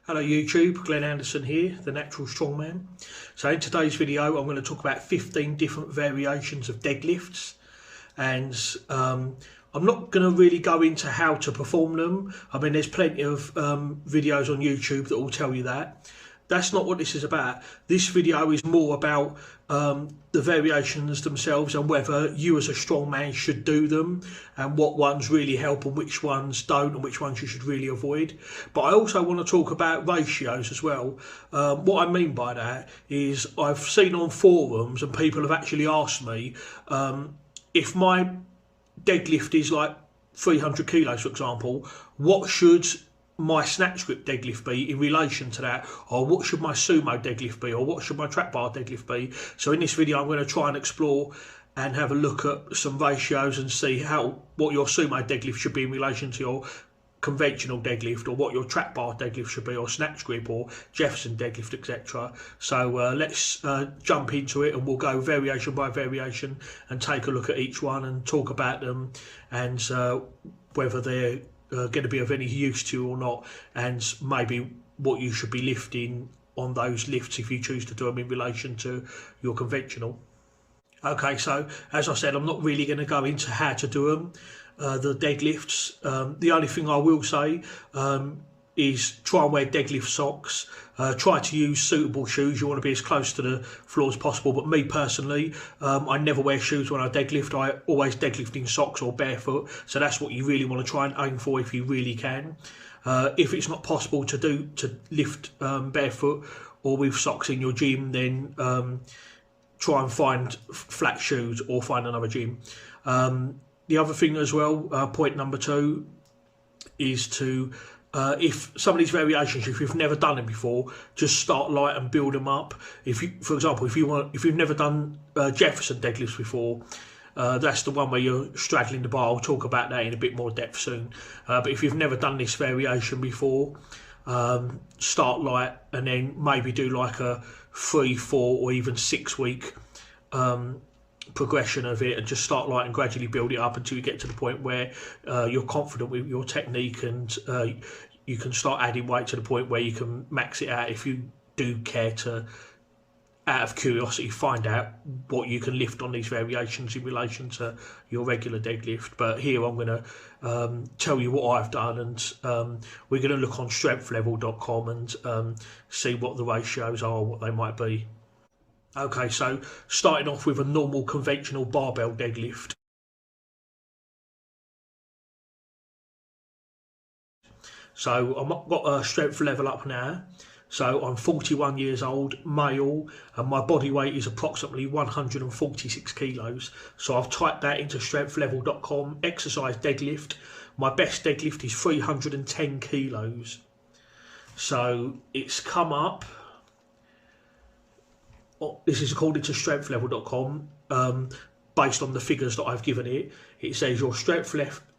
Hello YouTube, Glenn Anderson here, the Natural Strongman. So in today's video I'm going to talk about 15 different variations of deadlifts, and I'm not going to really go into how to perform them. I mean, there's plenty of videos on YouTube that will tell you that. That's not what this is about. This video is more about the variations themselves and whether you as a strongman should do them and what ones really help and which ones don't and which ones you should really avoid. But I also want to talk about ratios as well. What I mean by that is I've seen on forums and people have actually asked me if my deadlift is like 300 kilos, for example, what should my snatch grip deadlift be in relation to that, or what should my sumo deadlift be, or what should my trap bar deadlift be. So in this video I'm going to try and explore and have a look at some ratios and see what your sumo deadlift should be in relation to your conventional deadlift, or what your trap bar deadlift should be, or snatch grip, or Jefferson Deadlift, etc. So let's jump into it, and we'll go variation by variation and take a look at each one and talk about them and whether they're going to be of any use to you or not, and maybe what you should be lifting on those lifts if you choose to do them in relation to your conventional. Okay, so as I said, I'm not really going to go into how to do them, the deadlifts. The only thing I will say is try and wear deadlift socks. Try to use suitable shoes. You want to be as close to the floor as possible, but me personally, I never wear shoes when I deadlift. I always deadlift in socks or barefoot, so that's what you really want to try and aim for if you really can. If it's not possible to lift barefoot or with socks in your gym, then try and find flat shoes or find another gym. The other thing as well, point number 2, is to if some of these variations, if you've never done them before, just start light and build them up. If you, for example, if you've never done Jefferson deadlifts before, that's the one where you're straddling the bar. I'll talk about that in a bit more depth soon. But if you've never done this variation before, start light and then maybe do like a 3, 4 or even 6 week progression of it, and just start light and gradually build it up until you get to the point where you're confident with your technique, and you can start adding weight to the point where you can max it out if you do care to, out of curiosity, find out what you can lift on these variations in relation to your regular deadlift. But here I'm going to tell you what I've done, and we're going to look on strengthlevel.com and see what the ratios are, what they might be. Okay, so starting off with a normal conventional barbell deadlift. So I've got a strength level up now. So I'm 41 years old, male, and my body weight is approximately 146 kilos. So I've typed that into strengthlevel.com, exercise deadlift. My best deadlift is 310 kilos. So it's come up. This is according to strengthlevel.com, based on the figures that I've given it. It says your strength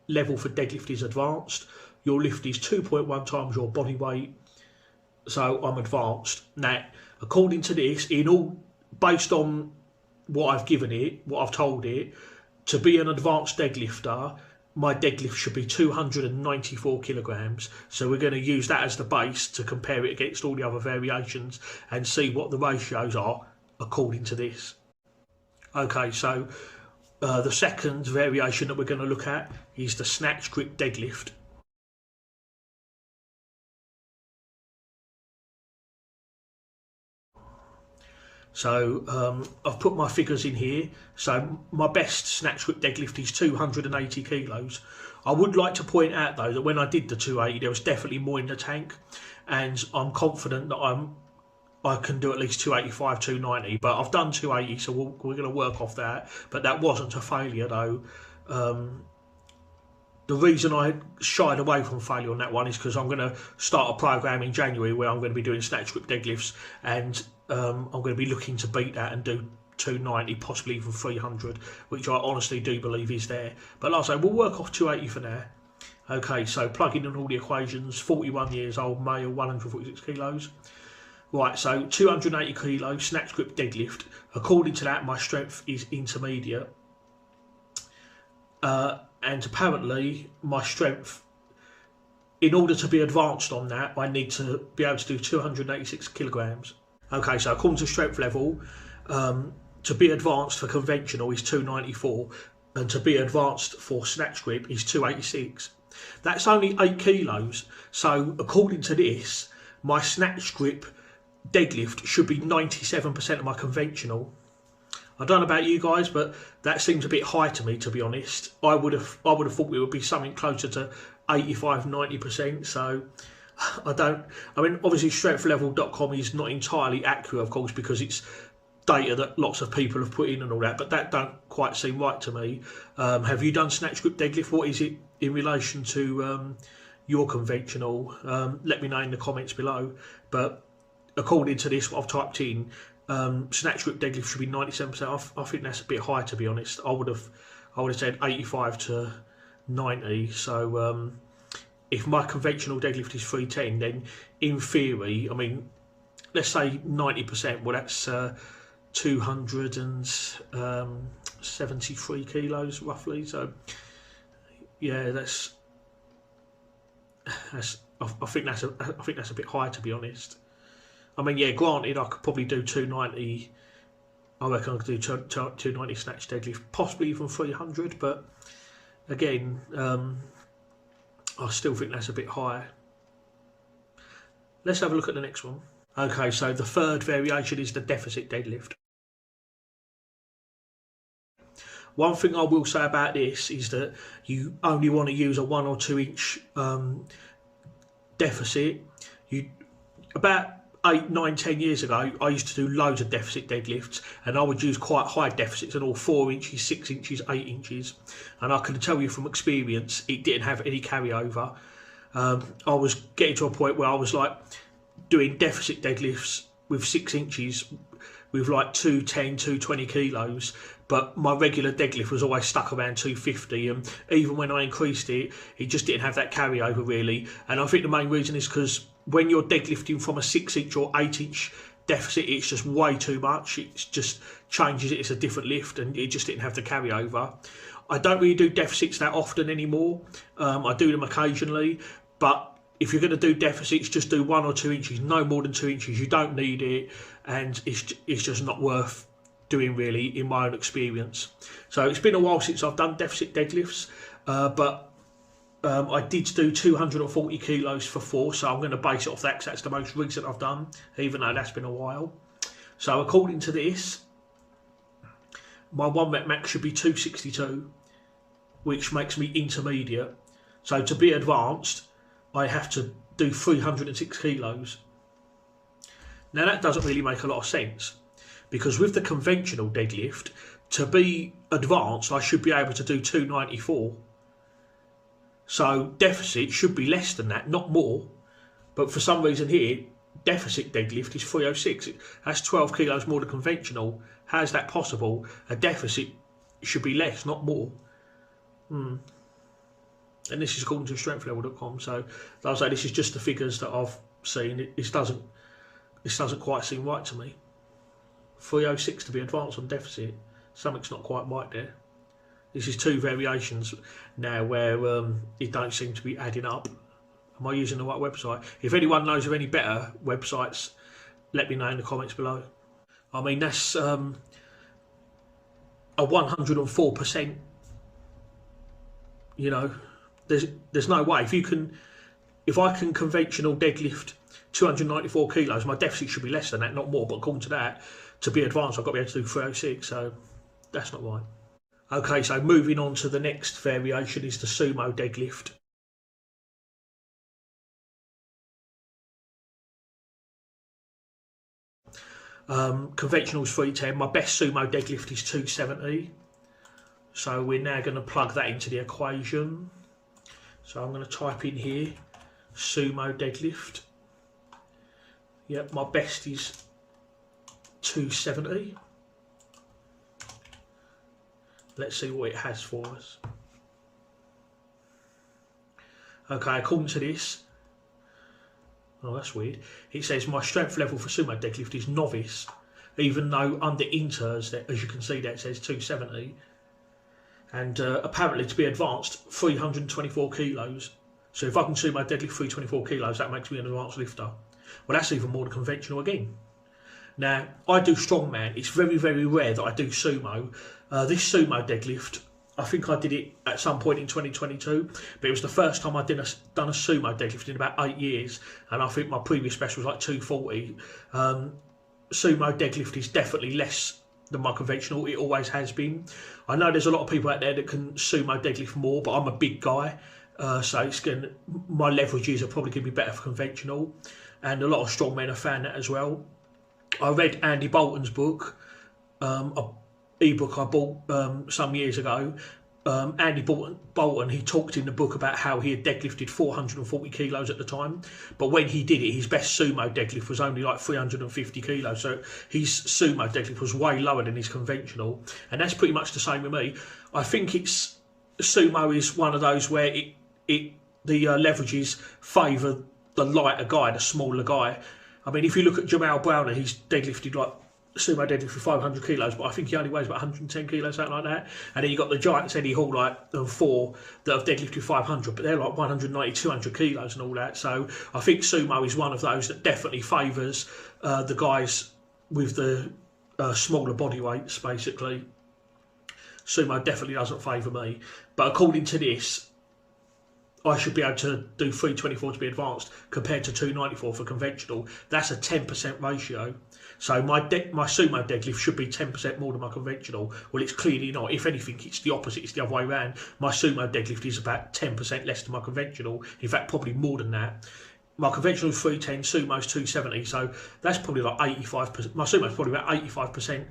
level for deadlift is advanced. Your lift is 2.1 times your body weight. So I'm advanced. Now, according to this, based on what I've given it, what I've told it, to be an advanced deadlifter, my deadlift should be 294 kilograms. So we're going to use that as the base to compare it against all the other variations and see what the ratios are according to this. Okay, so the second variation that we're going to look at is the snatch grip deadlift. So I've put my figures in here. So my best snatch grip deadlift is 280 kilos. I would like to point out though that when I did the 280, there was definitely more in the tank, and I'm confident that I can do at least 285, 290, but I've done 280, so we're going to work off that. But that wasn't a failure though. The reason I shied away from failure on that one is because I'm going to start a program in January where I'm going to be doing snatch grip deadlifts, and I'm going to be looking to beat that and do 290, possibly even 300, which I honestly do believe is there. But like I say, we'll work off 280 for now. Okay, so plugging in all the equations, 41 years old, male, 146 kilos. Right, so 280 kilos, snatch grip deadlift. According to that, my strength is intermediate. And apparently my strength in order to be advanced on that, I need to be able to do 286 kilograms. Okay, so according to strength level, to be advanced for conventional is 294, and to be advanced for snatch grip is 286. That's only 8 kilos. So according to this, my snatch grip deadlift should be 97% of my conventional. I don't know about you guys, but that seems a bit high to me, to be honest. I would have thought it would be something closer to 85–90%. So I mean, obviously strengthlevel.com is not entirely accurate, of course, because it's data that lots of people have put in and all that, but that don't quite seem right to me. Have you done snatch grip deadlift? What is it in relation to your conventional? Let me know in the comments below. But according to this, what I've typed in, snatch grip deadlift should be 97%. I think that's a bit high, to be honest. I would have said 85 to 90. So if my conventional deadlift is 310, then in theory, I mean, let's say 90%. Well, that's 273 kilos roughly. So yeah, I think that's a bit high, to be honest. I mean, yeah, granted, I could probably do 290. I reckon I could do 290 snatch deadlift, possibly even 300. But again, I still think that's a bit high. Let's have a look at the next one. Okay, so the third variation is the deficit deadlift. One thing I will say about this is that you only want to use a 1 or 2 inch deficit. About 8, 9, 10 years ago, I used to do loads of deficit deadlifts, and I would use quite high deficits, and all 4 inches, 6 inches, 8 inches. And I can tell you from experience, it didn't have any carryover. I was getting to a point where I was like doing deficit deadlifts with 6 inches with like 210, 220 kilos, but my regular deadlift was always stuck around 250, and even when I increased it, it just didn't have that carryover really. And I think the main reason is because when you're deadlifting from a 6 inch or 8 inch deficit, it's just way too much. It just changes it, it's a different lift, and it just didn't have the carryover. I don't really do deficits that often anymore. I do them occasionally, but if you're going to do deficits, just do 1 or 2 inches, no more than 2 inches. You don't need it, and it's just not worth doing really, in my own experience. So it's been a while since I've done deficit deadlifts, but I did do 240 kilos for 4, so I'm going to base it off that because that's the most recent I've done, even though that's been a while. So according to this, my 1 rep max should be 262, which makes me intermediate. So to be advanced, I have to do 306 kilos. Now that doesn't really make a lot of sense, because with the conventional deadlift, to be advanced, I should be able to do 294. So deficit should be less than that, not more. But for some reason here, deficit deadlift is 306. That's 12 kilos more than conventional. How's that possible? A deficit should be less, not more. And this is according to strengthlevel.com. So I'll say this is just the figures that I've seen. This doesn't quite seem right to me. 306 to be advanced on deficit. Something's not quite right there. This is 2 variations now where it don't seem to be adding up. Am I using the right website? If anyone knows of any better websites, let me know in the comments below. I mean, that's a 104%. You know, there's no way. If I can conventional deadlift 294 kilos, my deficit should be less than that, not more. But according to that, to be advanced, I've got to be able to do 306. So that's not right. Okay, so moving on to the next variation is the Sumo Deadlift. Conventional is 310. My best Sumo deadlift is 270. So we're now going to plug that into the equation. So I'm going to type in here Sumo Deadlift. Yep, my best is 270. Let's see what it has for us. Okay, according to this, oh that's weird, it says my strength level for Sumo Deadlift is novice, even though under inters, as you can see there, it says 270. And apparently to be advanced, 324 kilos. So if I can sumo deadlift 324 kilos, that makes me an advanced lifter. Well, that's even more than conventional again. Now, I do strongman. It's very, very rare that I do sumo. This sumo deadlift, I think I did it at some point in 2022, but it was the first time I'd done a sumo deadlift in about 8 years, and I think my previous best was like 240. Sumo deadlift is definitely less than my conventional. It always has been. I know there's a lot of people out there that can sumo deadlift more, but I'm a big guy, so my leverages are probably going to be better for conventional, and a lot of strongmen have found that as well. I read Andy Bolton's book, ebook I bought some years ago. Andy Bolton, he talked in the book about how he had deadlifted 440 kilos at the time, but when he did it, his best sumo deadlift was only like 350 kilos, so his sumo deadlift was way lower than his conventional, and that's pretty much the same with me. I think sumo is one of those where the leverages favour the lighter guy, the smaller guy. I mean, if you look at Jamal Browner, he's deadlifted like sumo deadlift for 500 kilos, but I think he only weighs about 110 kilos, something like that. And then you've got the giants, Eddie Hall, like 4, that have deadlifted 500, but they're like 190, 200 kilos and all that. So I think sumo is one of those that definitely favours the guys with the smaller body weights, basically. Sumo definitely doesn't favour me. But according to this, I should be able to do 324 to be advanced compared to 294 for conventional. That's a 10% ratio. So my sumo deadlift should be 10% more than my conventional. Well, it's clearly not. If anything, it's the opposite. It's the other way around. My sumo deadlift is about 10% less than my conventional. In fact, probably more than that. My conventional is 310, sumo's 270. So that's probably like 85%. My sumo's probably about 85%.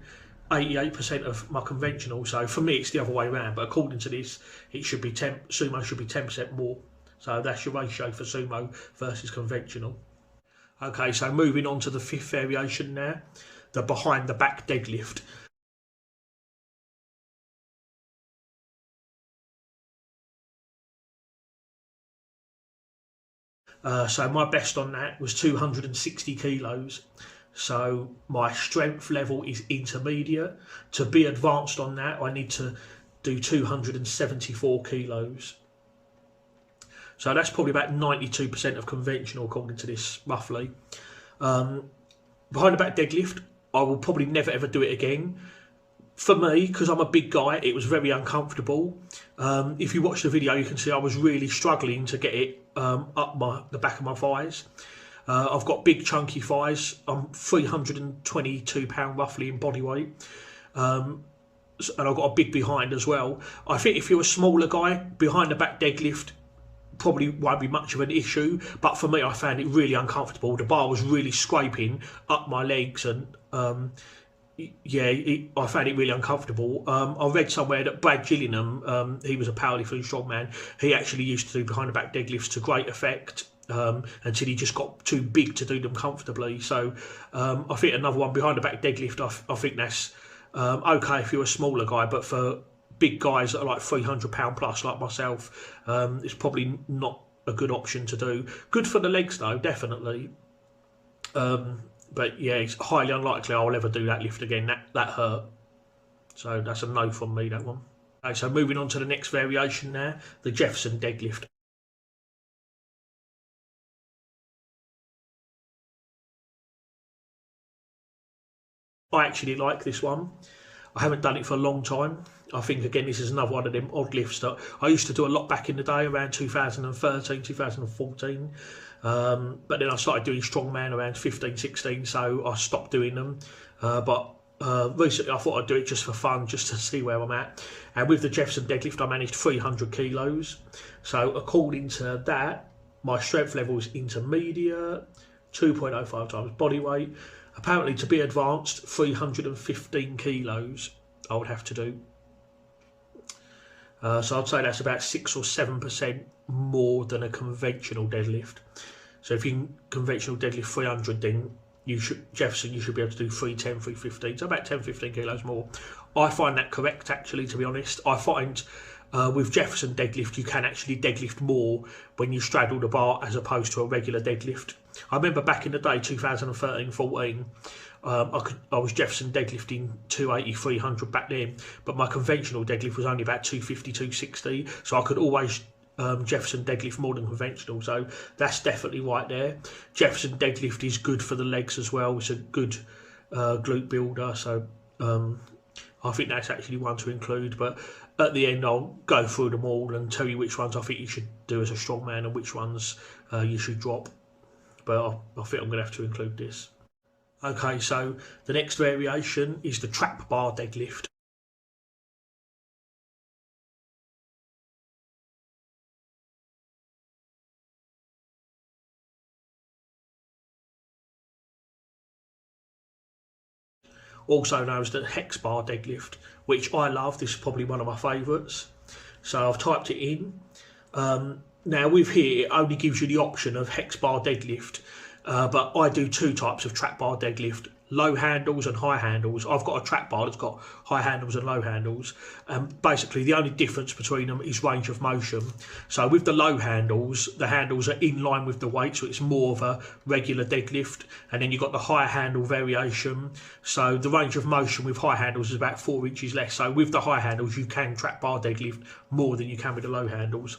88% of my conventional, so for me it's the other way around, but according to this it should be sumo should be 10% more, so that's your ratio for sumo versus conventional. Okay, so moving on to the 5th variation now, the behind the back deadlift. So my best on that was 260 kilos. So my strength level is intermediate. To be advanced on that, I need to do 274 kilos. So that's probably about 92% of conventional, according to this, roughly. Behind the back deadlift, I will probably never ever do it again. For me, because I'm a big guy, it was very uncomfortable. If you watch the video, you can see I was really struggling to get it up the back of my thighs. I've got big chunky thighs. I'm 322 pound roughly in body weight, and I've got a big behind as well. I think if you're a smaller guy, behind the back deadlift probably won't be much of an issue, but for me I found it really uncomfortable. The bar was really scraping up my legs, and I found it really uncomfortable. I read somewhere that Brad Gillingham, he was a powerlifter and strongman, he actually used to do behind the back deadlifts to great effect. Until he just got too big to do them comfortably. So I think another one behind the back deadlift, I think that's okay if you're a smaller guy, but for big guys that are like 300 pound plus like myself, it's probably not a good option to do. Good for the legs though, definitely. But yeah, it's highly unlikely I'll ever do that lift again. That hurt. So that's a no from me, that one. Okay, so moving on to the next variation now, the Jefferson Deadlift. I actually like this one. I haven't done it for a long time. I think, again, this is another one of them odd lifts that I used to do a lot back in the day, around 2013, 2014. But then I started doing strongman around 15, 16, so I stopped doing them. But recently I thought I'd do it just for fun, just to see where I'm at. And with the Jefferson Deadlift, I managed 300 kilos. So according to that, my strength level is intermediate, 2.05 times body weight. Apparently, to be advanced, 315 kilos I would have to do. So I'd say that's about 6 or 7% more than a conventional deadlift. So if you can conventional deadlift 300, then Jefferson, you should be able to do 310, 315, so about 10, 15 kilos more. I find that correct, actually, to be honest. I find with Jefferson deadlift, you can actually deadlift more when you straddle the bar as opposed to a regular deadlift. I remember back in the day, 2013, 14, I was Jefferson deadlifting 280, 300 back then, but my conventional deadlift was only about 250, 260, so I could always Jefferson Deadlift more than conventional, so that's definitely right there. Jefferson Deadlift is good for the legs as well. It's a good glute builder, so I think that's actually one to include. But at the end, I'll go through them all and tell you which ones I think you should do as a strongman and which ones you should drop. But I think I'm going to have to include this. Okay, so the next variation is the trap bar deadlift. Also known as the hex bar deadlift, which I love. This is probably one of my favourites. So I've typed it in. Now with here, it only gives you the option of hex bar deadlift, but I do two types of trap bar deadlift: low handles and high handles. I've got a trap bar that's got high handles and low handles. Basically, the only difference between them is range of motion. So with the low handles, the handles are in line with the weight, so it's more of a regular deadlift. And then you've got the higher handle variation. So the range of motion with high handles is about 4 inches less. So with the high handles, you can trap bar deadlift more than you can with the low handles.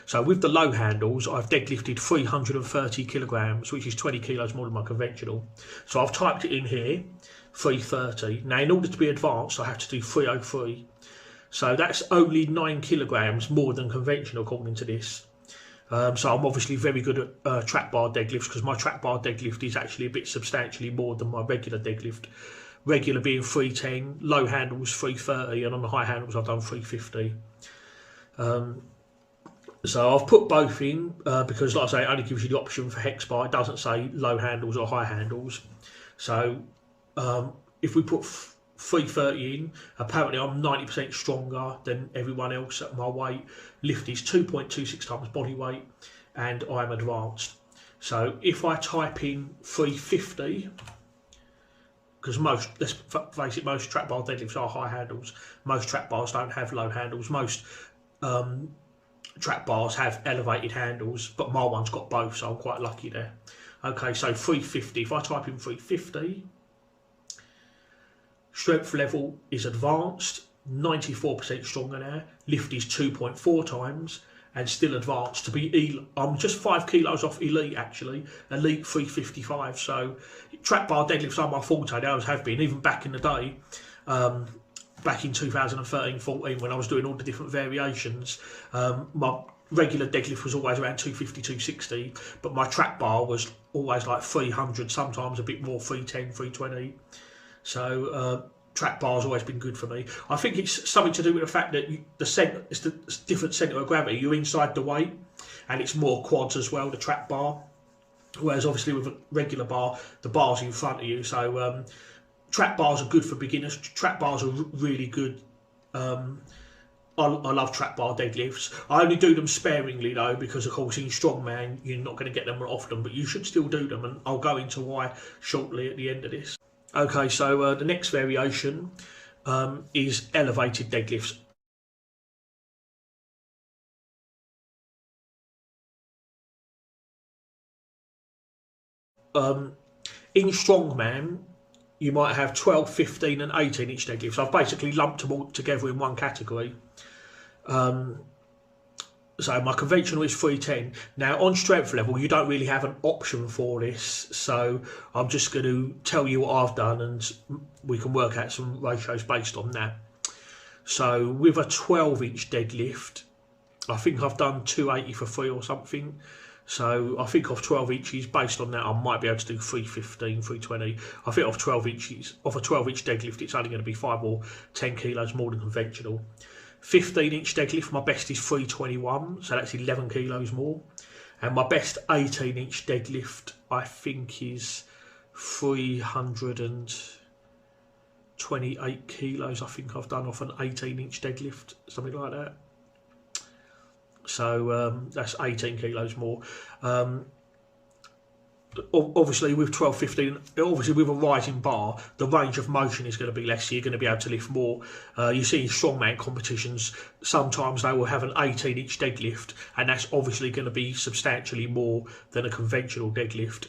So with the low handles, I've deadlifted 330 kilograms, which is 20 kilos more than my conventional. So I've typed it in here, 330. Now, in order to be advanced, I have to do 303. So that's only 9 kilograms more than conventional, according to this. So I'm obviously very good at trap bar deadlifts, because my trap bar deadlift is actually a bit substantially more than my regular deadlift. Regular being 310, low handles 330, and on the high handles I've done 350. So I've put both in because, like I say, it only gives you the option for hex bar. It doesn't say low handles or high handles. So if we put 330 in, apparently I'm 90% stronger than everyone else at my weight. Lift is 2.26 times body weight, and I'm advanced. So if I type in 350, because most, let's face it, most trap bar deadlifts are high handles. Most trap bars don't have low handles. Most trap bars have elevated handles, but my one's got both, so I'm quite lucky there. Okay, so 350, if I type in 350, strength level is advanced, 94% stronger now, lift is 2.4 times, and still advanced. To be I'm just 5 kilos off elite, actually, elite 355, so trap bar deadlifts are my forte, they always have been, even back in the day. Back in 2013-14, when I was doing all the different variations, my regular deadlift was always around 250, 260, but my trap bar was always like 300, sometimes a bit more, 310, 320. So trap bar's always been good for me. I think it's something to do with the fact that it's the different centre of gravity. You're inside the weight, and it's more quads as well, the trap bar. Whereas obviously with a regular bar, the bar's in front of you. So trap bars are good for beginners. Trap bars are really good. I love trap bar deadlifts. I only do them sparingly though, because of course in Strongman you're not going to get them often, but you should still do them, and I'll go into why shortly at the end of this. Okay, so the next variation is elevated deadlifts. In Strongman, you might have 12, 15 and 18 inch deadlifts. I've basically lumped them all together in one category. So my conventional is 310. Now on strength level, you don't really have an option for this. So I'm just going to tell you what I've done, and we can work out some ratios based on that. So with a 12 inch deadlift, I think I've done 280 for free or something. So I think off 12 inches, based on that, I might be able to do 315, 320. I think off 12 inches, off a 12 inch deadlift, it's only going to be 5 or 10 kilos more than conventional. 15 inch deadlift, my best is 321, so that's 11 kilos more. And my best 18 inch deadlift, I think, is 328 kilos. I think I've done off an 18 inch deadlift, something like that. So that's 18 kilos more. Obviously with 12, 15, obviously with a rising bar, the range of motion is going to be less, so you're going to be able to lift more. You see in strongman competitions, sometimes they will have an 18 inch deadlift, and that's obviously going to be substantially more than a conventional deadlift.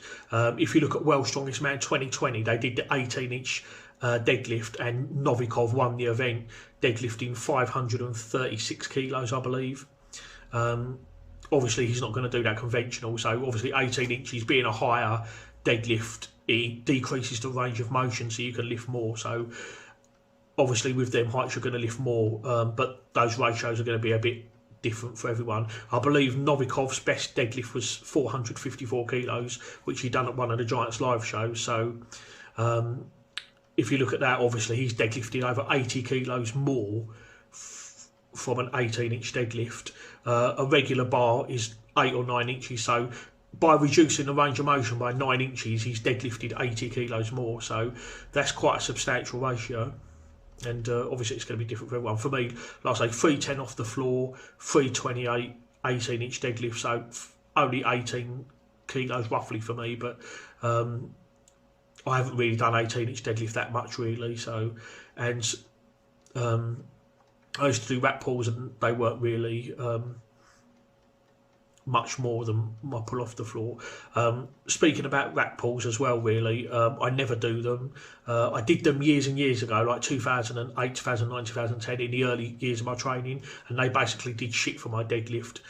If you look at World's Strongest Man 2020, they did the 18 inch deadlift, and Novikov won the event deadlifting 536 kilos, I believe. obviously he's not going to do that conventional, so obviously 18 inches being a higher deadlift, it decreases the range of motion, so you can lift more. So obviously with them heights you're going to lift more, but those ratios are going to be a bit different for everyone. I believe Novikov's best deadlift was 454 kilos, which he done at one of the Giants live shows. So if you look at that, obviously he's deadlifted over 80 kilos more from an 18-inch deadlift. A regular bar is 8 or 9 inches, so by reducing the range of motion by 9 inches, he's deadlifted 80 kilos more. So that's quite a substantial ratio. And obviously it's going to be different for everyone. For me, like I say, 310 off the floor, 328 18-inch deadlift, so only 18 kilos roughly for me, but I haven't really done 18-inch deadlift that much really. So, and I used to do rack pulls and they weren't really much more than my pull off the floor. Speaking about rack pulls as well, really, I never do them. I did them years and years ago, like 2008, 2009, 2010, in the early years of my training, and they basically did shit for my deadlift.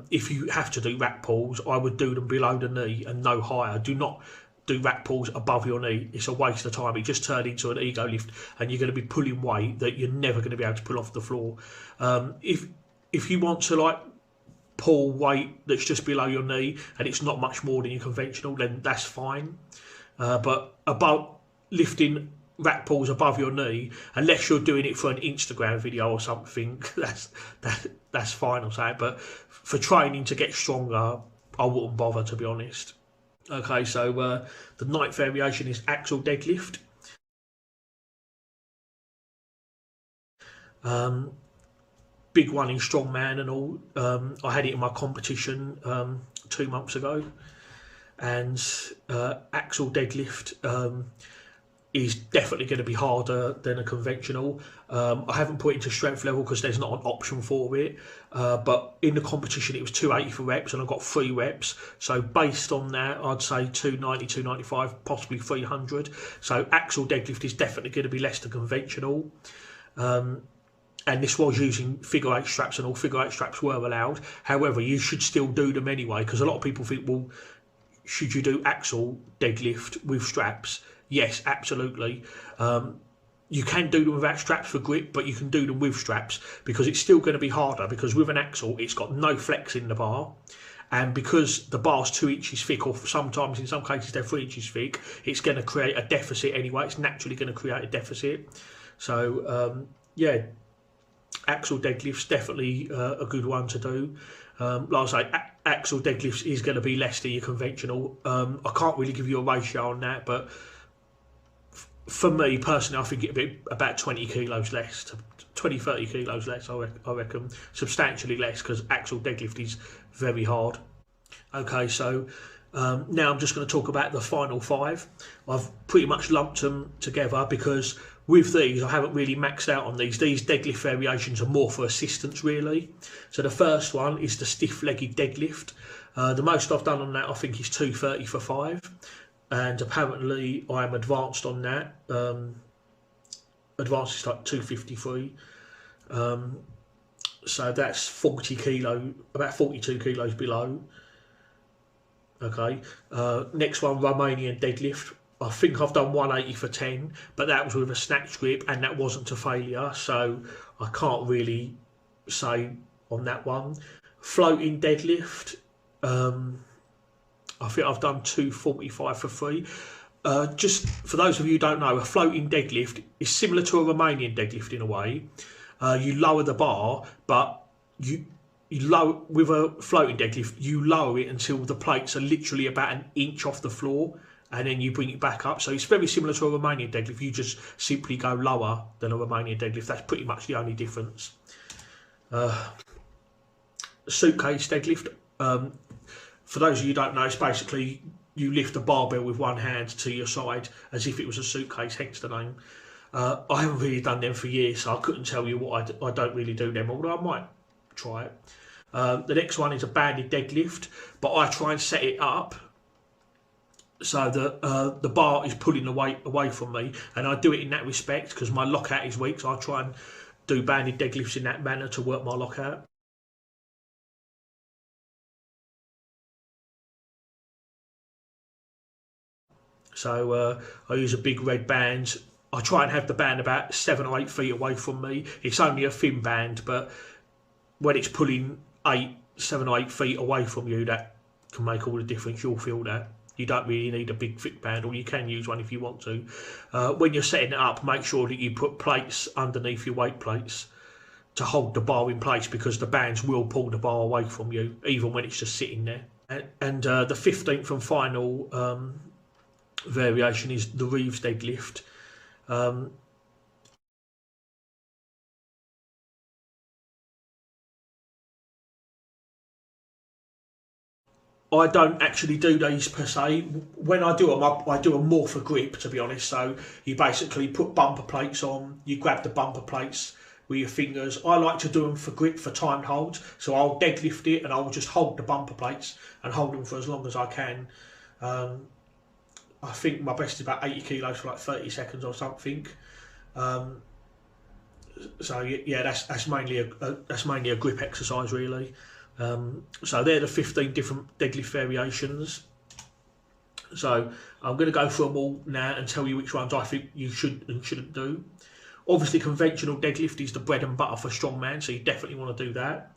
If you have to do rack pulls, I would do them below the knee and no higher. Do not do rack pulls above your knee. It's a waste of time. It just turned into an ego lift and you're going to be pulling weight that you're never going to be able to pull off the floor. If you want to like pull weight that's just below your knee and it's not much more than your conventional, then that's fine. But about lifting rack pulls above your knee, unless you're doing it for an Instagram video or something, that's fine, I'll say. But for training to get stronger, I wouldn't bother, to be honest. Okay, so the ninth variation is axle deadlift. Big one in Strongman and all. I had it in my competition 2 months ago, and axle deadlift is definitely going to be harder than a conventional. I haven't put it into strength level because there's not an option for it, but in the competition it was 280 for reps and I got 3 reps, so based on that I'd say 290, 295, possibly 300. So axle deadlift is definitely going to be less than conventional. And this was using figure 8 straps, and all figure 8 straps were allowed. However, you should still do them anyway, because a lot of people think, well, should you do axle deadlift with straps? Yes, absolutely. You can do them without straps for grip, but you can do them with straps because it's still going to be harder, because with an axle, it's got no flex in the bar. And because the bar's 2 inches thick, or sometimes in some cases they're 3 inches thick, it's going to create a deficit anyway. It's naturally going to create a deficit. So, yeah, axle deadlift's definitely a good one to do. Like I say, axle deadlifts is going to be less than your conventional. I can't really give you a ratio on that, but for me personally, I think it'd be about 20 kilos less, 20, 30 kilos less, I reckon. Substantially less, because axle deadlift is very hard. Okay, so now I'm just going to talk about the final 5. I've pretty much lumped them together because with these I haven't really maxed out on these. These deadlift variations are more for assistance really. So the first one is the stiff-legged deadlift. The most I've done on that I think is 230 for 5, and apparently I am advanced on that. Advanced is like 253. So that's 40 kilo, about 42 kilos below. Okay, next one, Romanian deadlift. I think I've done 180 for 10, but that was with a snatch grip and that wasn't to failure, so I can't really say on that one. Floating deadlift, I think I've done 245 for 3. Just for those of you who don't know, a floating deadlift is similar to a Romanian deadlift in a way. You lower the bar, but you lower, with a floating deadlift, you lower it until the plates are literally about an inch off the floor, and then you bring it back up. So it's very similar to a Romanian deadlift. You just simply go lower than a Romanian deadlift. That's pretty much the only difference. Suitcase deadlift. For those of you who don't know, it's basically you lift a barbell with one hand to your side as if it was a suitcase, hence the name. I haven't really done them for years, so I couldn't tell you what I don't really do them, although I might try it. The next one is a banded deadlift, but I try and set it up so that the bar is pulling the weight away from me, and I do it in that respect because my lockout is weak, so I try and do banded deadlifts in that manner to work my lockout. So I use a big red band. I try and have the band about 7 or 8 feet away from me. It's only a thin band, but when it's pulling 7 or 8 feet away from you, that can make all the difference. You'll feel that. You don't really need a big thick band, or you can use one if you want to. When you're setting it up, make sure that you put plates underneath your weight plates to hold the bar in place, because the bands will pull the bar away from you, even when it's just sitting there. And the 15th and final variation is the Reeves Deadlift. I don't actually do these per se. When I do them, I do them more for grip, to be honest. So you basically put bumper plates on, you grab the bumper plates with your fingers. I like to do them for grip, for timed holds. So I'll deadlift it and I'll just hold the bumper plates and hold them for as long as I can. I think my best is about 80 kilos for like 30 seconds or something. So yeah, that's mainly a grip exercise really. So they're the 15 different deadlift variations. So I'm going to go through them all now and tell you which ones I think you should and shouldn't do. Obviously, conventional deadlift is the bread and butter for strongman, so you definitely want to do that.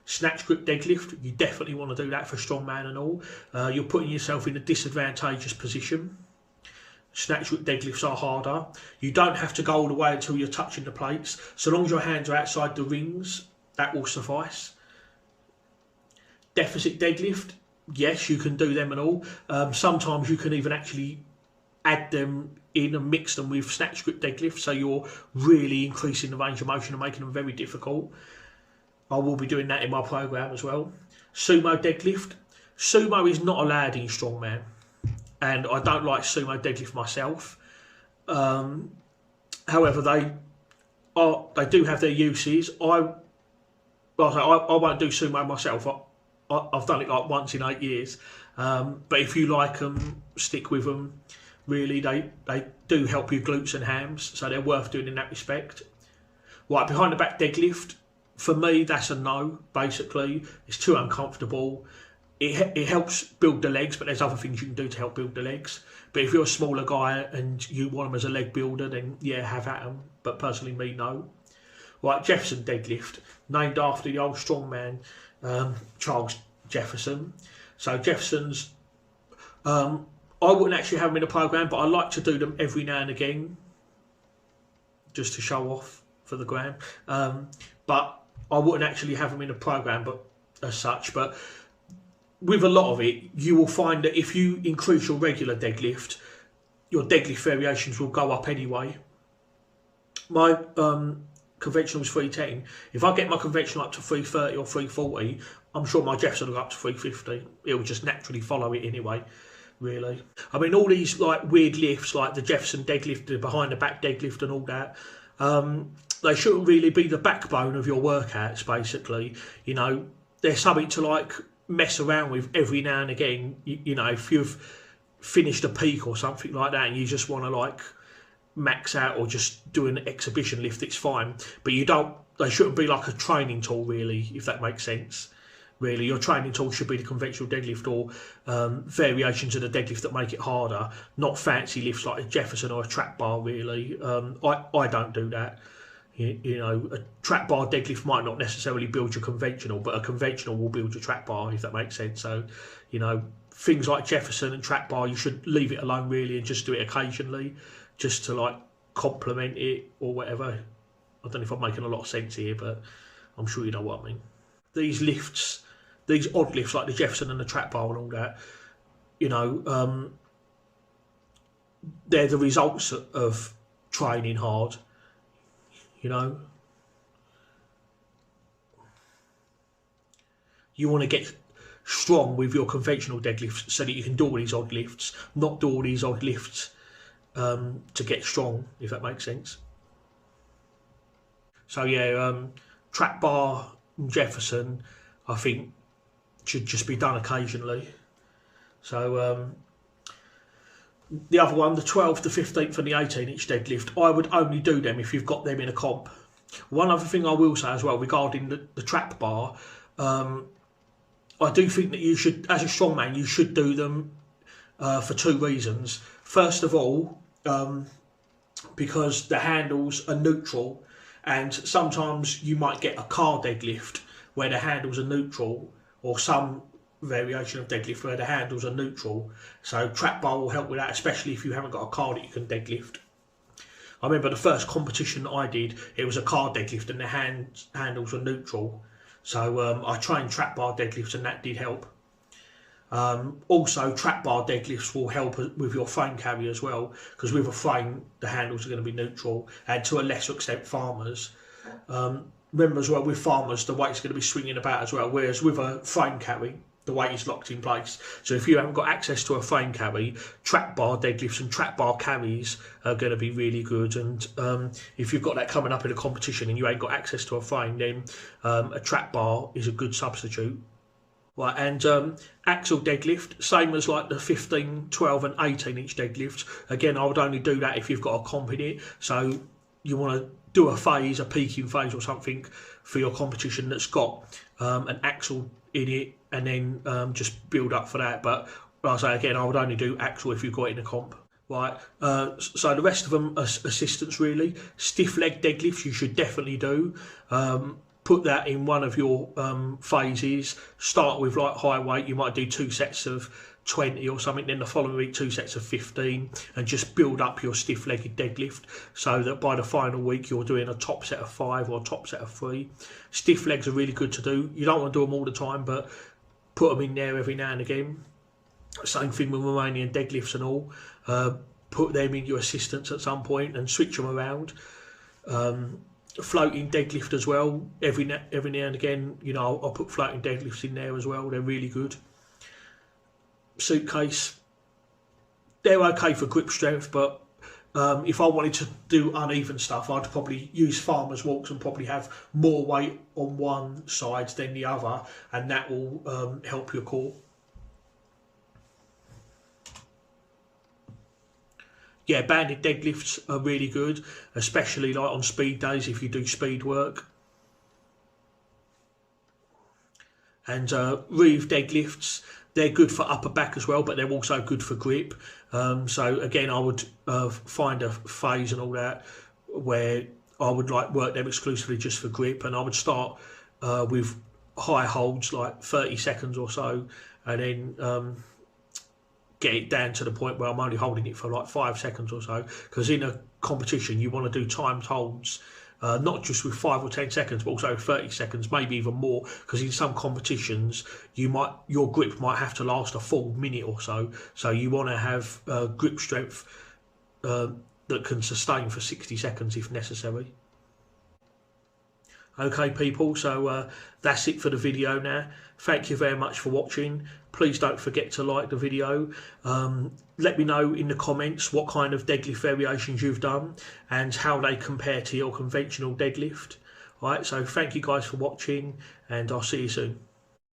Snatch grip deadlift, you definitely want to do that for strongman and all. You're putting yourself in a disadvantageous position. Snatch grip deadlifts are harder. You don't have to go all the way until you're touching the plates. So long as your hands are outside the rings, that will suffice. Deficit deadlift, yes, you can do them and all. Sometimes you can even actually add them in and mix them with snatch grip deadlift, so you're really increasing the range of motion and making them very difficult. I will be doing that in my program as well. Sumo deadlift. Sumo is not allowed in strongman, and I don't like sumo deadlift myself. However, they do have their uses. I won't do sumo myself. I've done it like once in 8 years, but if you like them, stick with them. Really, they do help your glutes and hams, so they're worth doing in that respect. Right, behind the back deadlift, for me, that's a no. Basically, it's too uncomfortable. It helps build the legs, but there's other things you can do to help build the legs. But if you're a smaller guy and you want them as a leg builder, then yeah, have at them. But personally, me, no. Right, Jefferson Deadlift, named after the old strongman Charles Jefferson. So Jefferson's, I wouldn't actually have them in a program, but I like to do them every now and again, just to show off for the gram. But I wouldn't actually have them in a program, but as such. But with a lot of it, you will find that if you increase your regular deadlift, your deadlift variations will go up anyway. My conventional is 310. If I get my conventional up to 330 or 340, I'm sure my Jefferson will go up to 350. It will just naturally follow it anyway, really. I mean, all these like weird lifts, like the Jefferson deadlift, the behind the back deadlift and all that, they shouldn't really be the backbone of your workouts, basically. You know, they're something to like mess around with every now and again. You know, if you've finished a peak or something like that and you just want to like max out or just do an exhibition lift, it's fine. But they shouldn't be like a training tool, really, if that makes sense. Really, your training tool should be the conventional deadlift or variations of the deadlift that make it harder, not fancy lifts like a Jefferson or a trap bar, really. I don't do that. You know, a trap bar deadlift might not necessarily build your conventional, but a conventional will build your trap bar, if that makes sense. So, you know, things like Jefferson and trap bar, you should leave it alone, really, and just do it occasionally, just to like complement it or whatever. I don't know if I'm making a lot of sense here, but I'm sure you know what I mean. These lifts, these odd lifts like the Jefferson and the trap bar and all that, you know, they're the results of training hard, you know. You want to get strong with your conventional deadlifts so that you can do all these odd lifts, not do all these odd lifts to get strong, if that makes sense. So yeah, trap bar and Jefferson, I think, should just be done occasionally. So the other one, the 12th, the 15th and the 18-inch deadlift, I would only do them if you've got them in a comp. One other thing I will say as well regarding the trap bar, I do think that you should, as a strongman, you should do them for two reasons. First of all, because the handles are neutral, and sometimes you might get a car deadlift where the handles are neutral, or some variation of deadlift where the handles are neutral. So trap bar will help with that, especially if you haven't got a car that you can deadlift. I remember the first competition that I did, it was a car deadlift and the handles were neutral. So I trained trap bar deadlifts and that did help. Also, trap bar deadlifts will help with your frame carry as well, because with a frame the handles are going to be neutral, and to a lesser extent farmers. Remember as well, with farmers the weight's going to be swinging about as well, whereas with a frame carry the weight is locked in place. So if you haven't got access to a frame carry, trap bar deadlifts and trap bar carries are going to be really good. And if you've got that coming up in a competition and you ain't got access to a frame, then a trap bar is a good substitute. Right, and axle deadlift, same as like the 15, 12 and 18 inch deadlifts. Again, I would only do that if you've got a comp in it. So you want to do a phase, a peaking phase or something for your competition that's got an axle in it, and then just build up for that. But like I say, again, I would only do axle if you've got it in a comp. Right, so the rest of them are assistants really. Stiff leg deadlifts you should definitely do. Put that in one of your phases. Start with like high weight. You might do 2 sets of 20 or something, then the following week 2 sets of 15, and just build up your stiff-legged deadlift so that by the final week you're doing a top set of 5 or a top set of 3. Stiff legs are really good to do. You don't want to do them all the time, but put them in there every now and again. Same thing with Romanian deadlifts and all. Put them in your assistants at some point and switch them around. Floating deadlift as well. Every now and again, you know, I'll put floating deadlifts in there as well. They're really good. Suitcase, they're okay for grip strength, but if I wanted to do uneven stuff, I'd probably use farmer's walks and probably have more weight on one side than the other, and that will help your core. Yeah, banded deadlifts are really good, especially like on speed days if you do speed work. And Reeves Deadlifts, they're good for upper back as well, but they're also good for grip. So again, I would find a phase and all that where I would like work them exclusively just for grip, and I would start with high holds like 30 seconds or so, and then get it down to the point where I'm only holding it for like 5 seconds or so, because in a competition you want to do timed holds, not just with 5 or 10 seconds, but also 30 seconds, maybe even more, because in some competitions your grip might have to last a full minute or so. So you want to have grip strength that can sustain for 60 seconds if necessary. Okay people, so that's it for the video now. Thank you very much for watching. Please don't forget to like the video. Let me know in the comments what kind of deadlift variations you've done and how they compare to your conventional deadlift. Alright, so thank you guys for watching, and I'll see you soon.